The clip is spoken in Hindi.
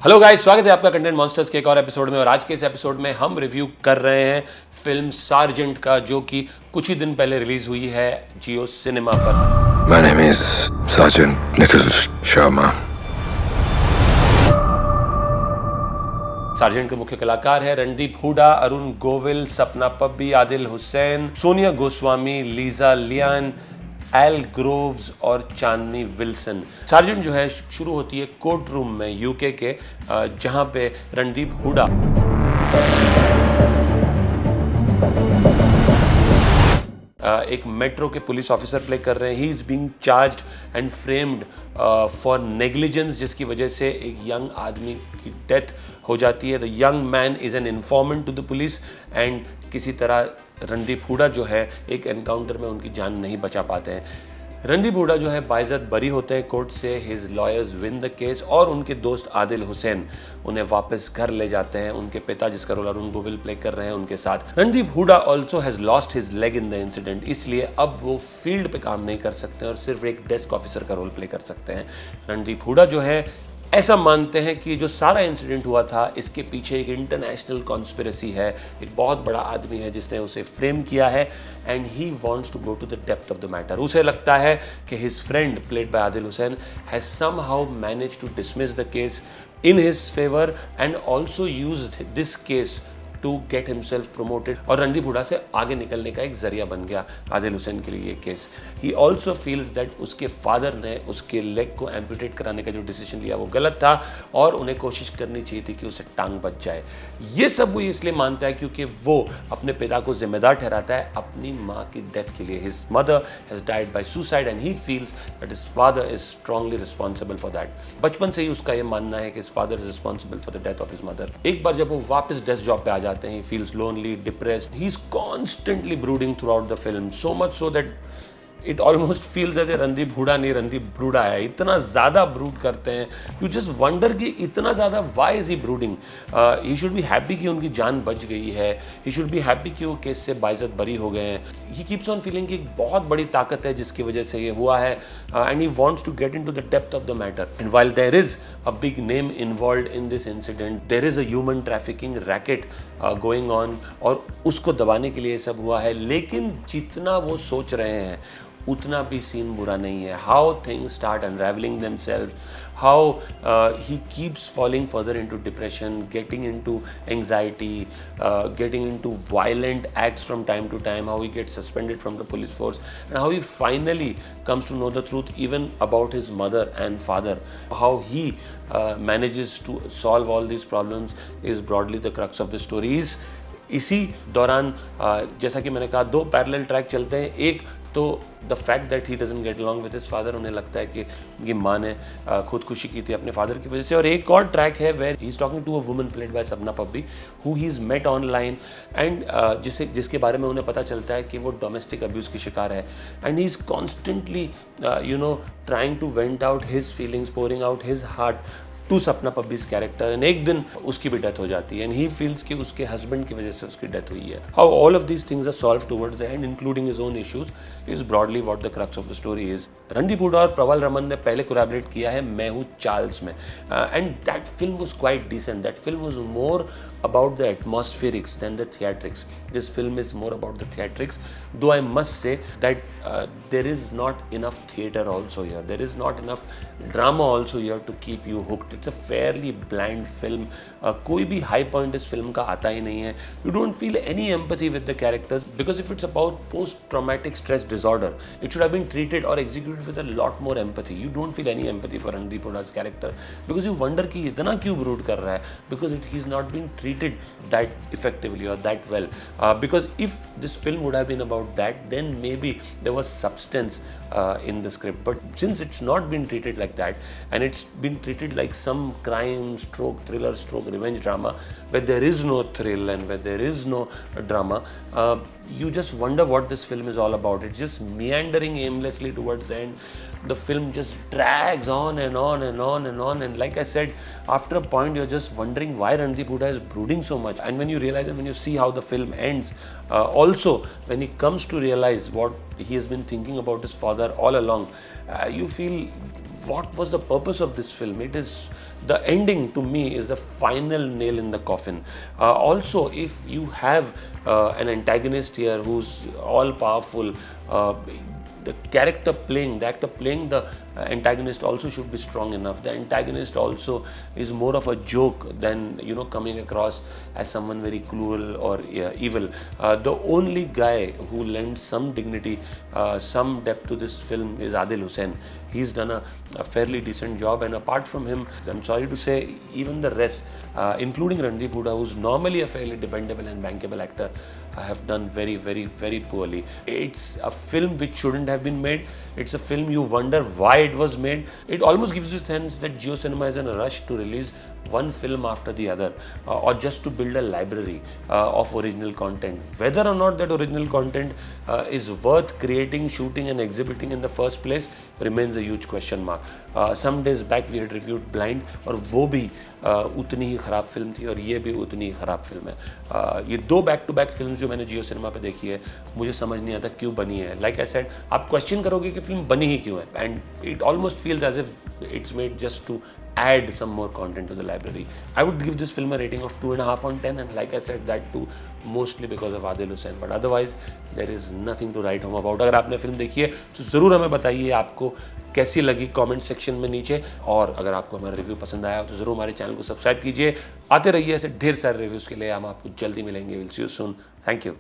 हेलो गाइस, स्वागत है आपका कंटेंट मॉन्स्टर्स के एक और एपिसोड में। और आज के इस एपिसोड में हम रिव्यू कर रहे हैं फिल्म सार्जेंट का, जो कि कुछ ही दिन पहले रिलीज हुई है जियो सिनेमा पर। My name is Sergeant Nicholas Sharma. Sergeant के मुख्य कलाकार हैं Randeep Hooda, Arun Govil, Sapna Pabbi, Adil Hussain, Sonia Goswami, Lisa Lian, Elle Groves और चांदनी विल्सन। सार्जेंट जो है शुरू होती है कोर्ट रूम में यूके के, जहां पे रणदीप हुडा एक मेट्रो के पुलिस ऑफिसर प्ले कर रहे हैं। He is being charged and framed for negligence, जिसकी वजह से एक यंग आदमी की डेथ हो जाती है। The young man is an informant to the police and किसी तरह रणदीप हुडा जो है एक एनकाउंटर में उनकी जान नहीं बचा पाते हैं। रणदीप हुडा जो है बाइज्जत बरी होते हैं कोर्ट से। His lawyers win the case और उनके दोस्त आदिल हुसैन उन्हें वापस घर ले जाते हैं। उनके पिता, जिसका रोल अरुण गोविल प्ले कर रहे हैं, उनके साथ। Randeep Hooda also has lost his leg in the incident, इसलिए अब वो फील्ड पे काम नहीं कर सकते और सिर्फ एक डेस्क ऑफिसर का रोल प्ले कर सकते हैं। रणदीप हुडा जो है ऐसा मानते हैं कि जो सारा इंसिडेंट हुआ था इसके पीछे एक इंटरनेशनल कॉन्स्पिरेसी है, एक बहुत बड़ा आदमी है जिसने उसे फ्रेम किया है and he wants to go to the depth of the matter. उसे लगता है कि his friend played by Adil Hussain has somehow managed to dismiss the case in his favor and also used this case to get himself promoted, और रणदीप हुडा से आगे निकलने का एक जरिया बन गया आदिल हुसैन के लिए ये case. He also feels that उसके फादर ने उसके लेग को एम्पुटेट कराने का जो डिसीजन लिया वो गलत था और उन्हें कोशिश करनी चाहिए थी कि उसे टांग बच जाए। ये सब वो इसलिए मानता है क्योंकि वो अपने पिता को जिम्मेदार ठहराता है अपनी माँ की डेथ के लिए। His mother has died by suicide and he feels that his father is strongly responsible for that. बचपन से ही उसका ये मानना है कि his father is responsible for the death of his mother. एक बार जब वो वापस डेस्क जॉब पे आ जाते हैं, he feels lonely, depressed. He's constantly brooding throughout the film, so much so that it almost feels that Randeep Hooda नहीं रणदीप ब्रूडा है। इतना ज़्यादा ब्रूड करते हैं, यू जस्ट वंडर कि इतना ज़्यादा why is he brooding. He should be happy कि उनकी जान बच गई है, ही शुड बी हैप्पी कि वो केस से बाइज्जत बरी हो गए हैं। ही कीप्स ऑन फीलिंग कि एक बहुत बड़ी ताकत है जिसकी वजह से ये हुआ है and he wants to get in to the depth of the matter. And while there is a big name involve in this incident, there is a human trafficking racket going on और उसको दबाने के लिए सब हुआ है। लेकिन जितना वो सोच रहे हैं उतना भी सीन बुरा नहीं है। How things start unravelling themselves, how he keeps falling further into depression, getting into anxiety, getting into violent acts from time to time, how he gets suspended from the police force and how he finally comes to know the truth even about his mother and father. How he manages to solve all these problems is broadly the crux of the story. इसी दौरान जैसा कि मैंने कहा, दो पैरेलल ट्रैक चलते हैं। एक तो the fact that he doesn't get along with his father, उन्हें लगता है कि उनकी माँ ने खुदकुशी की थी अपने फादर की वजह से। और एक और ट्रैक है where he is talking to a woman played by Sapna Pabbi who he is met online and जिसके बारे में उन्हें पता चलता है कि वो डोमेस्टिक अब्यूज़ की शिकार है and he is constantly trying to vent out his feelings, pouring out his heart to Sapna Pabbi's character and एक दिन उसकी भी डेथ हो जाती है एंड ही फील्स कि उसके हस्बैंड की वजह से उसकी डेथ हुई है। How all of these things are solve towards the end including his own issues is broadly what the crux of the story is. Randeep Hooda और प्रवल रमन ने पहले कोलैबोरेट किया है मैं हूँ चार्ल्स में and that film was quite decent. That film was more about the atmospherics than the theatrics. This film is more about the theatrics, though I must say that there is not enough theater also here. There is not enough drama also here to keep you hooked. It's a fairly bland film. कोई भी high point इस film का आता ही नहीं है. You don't feel any empathy with the characters because if it's about post-traumatic stress disorder, it should have been treated or executed with a lot more empathy. You don't feel any empathy for Randeep Huda's character because you wonder कि इतना क्यों brood कर रहा है, because he's not been treated that effectively or that well. Because if this film would have been about that, then maybe there was substance in the script. But since it's not been treated like that and it's been treated like some crime stroke thriller stroke revenge drama where there is no thrill and where there is no drama, you just wonder what this film is all about. It's just meandering aimlessly towards the end. The film just drags on and on and on and on, and like I said, after a point you're just wondering why Randeep Huda is brooding so much. And when you realize and when you see how the film ends, also when he comes to realize what he has been thinking about his father all along, you feel what was the purpose of this film? It is the ending to me is the final nail in the coffin. Also, if you have an antagonist here who's all powerful, the actor playing the antagonist also should be strong enough. The antagonist also is more of a joke than coming across as someone very cruel or evil. The only guy who lends some dignity, some depth to this film is Adil Hussain. He's done a fairly decent job, and apart from him, I'm sorry to say, even the rest, including Randeep Hooda, who's normally a fairly dependable and bankable actor, have done very, very, very poorly. It's a film which shouldn't have been made. It's a film you wonder why it was made. It almost gives you a sense that Jio Cinema is in a rush to release one film after the other, or just to build a library of original content. Whether or not that original content is worth creating, shooting and exhibiting in the first place remains a huge question mark. Some days back we had reviewed Blind, और वो भी उतनी ही ख़राब फिल्म थी और ये भी उतनी ही ख़राब फिल्म है. ये दो बैक टू बैक फिल्म जो मैंने जियो सिनेमा पे देखी है, मुझे समझ नहीं आता क्यों बनी है. लाइक आई सेड, आप क्वेश्चन करोगे कि फिल्म बनी ही क्यों है, and it almost feels as if it's made just to add some more content to the library. I would give this film a rating of 2.5 on 10, and like I said, that too mostly because of Adil Hussain, but otherwise there is nothing to write home about. अगर आपने फिल्म देखी है तो ज़रूर हमें बताइए आपको कैसी लगी कमेंट सेक्शन में नीचे, और अगर आपको हमारा रिव्यू पसंद आया तो ज़रूर हमारे चैनल को सब्सक्राइब कीजिए. आते रहिए ऐसे ढेर सारे रिव्यूज़ के लिए, हम आपको जल्दी मिलेंगे. Will see you soon. Thank you.